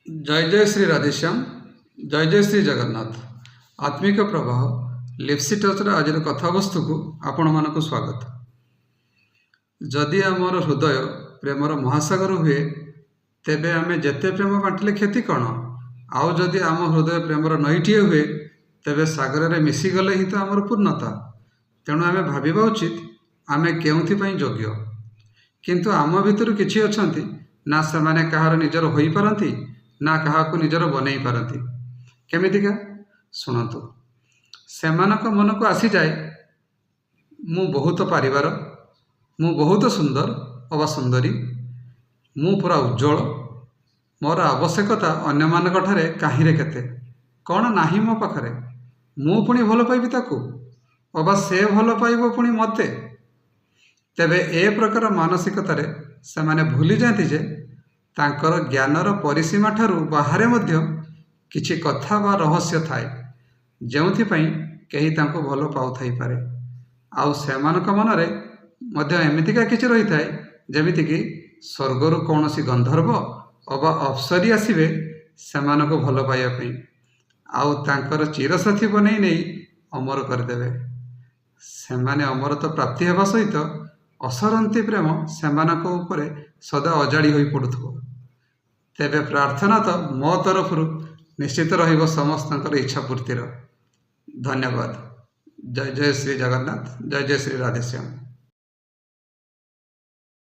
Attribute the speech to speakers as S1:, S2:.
S1: जय जय श्री राधेश्याम। जय जय श्री जगन्नाथ। आत्मिक प्रवाह लिप्सी टचर आज कथावस्तु को आपण मानक स्वागत। जदि आमर हृदय प्रेमर महासागर हुए तेबे आमे जेते प्रेम बांटिले क्षति कौन। आउ जदि आम हृदय प्रेमर नईटीए हुए तेबे सागर में मिशीगले ही तो आमर पूर्णता। तेणु आमे भाविबा उचित आमे केउथिपाई योग्य। किंतु आम भितर किछि अछंती ना सेमाने कहार निजर होई पारंती ना काहाकू निजर बनई पारंती। केमितिका शुणु। सेमानक मन को आसी जाए मु बहुत पारिवार, मु बहुत सुंदर अवा सुंदरी, मु पूरा उज्जवल, मोर आवश्यकता अन्य मानक ठारे काहीरे केते कौन नाही मो पाखरे, मु पुणी भल पाइबी ताकू अबा से भल पाइबो पुणी मते। तेबे ए प्रकार मानसिकतारे सेमाने भूली जाती जे तांकर ज्ञानर परिसीमा ठारू बाहरे मध्य किछि कथा बा रहस्य थाए जेउथिपाई केही तांको भल पाउ थाई पारे। आउ सेमानक मनरे मध्य एमितिका किछि रही थाए जेमिति कि स्वर्गरु कौनसी गंधर्व अबा अप्सरी आसिबे सेमानको भल पाइबा पई आउ तांकर चिरसाथी बनै नै अमर करदेबे। सेमाने अमरत्व प्राप्ति हेबा सहित असरंती प्रेम सेमानक उपरे सदा अजाड़ी होई पड़ुथबो। तेबे प्रार्थना तो मो तरफ निश्चित रहिबो समस्तंकर इच्छा पूर्तिर। धन्यवाद। जय जय श्री जगन्नाथ। जय जय श्री राधेश्याम।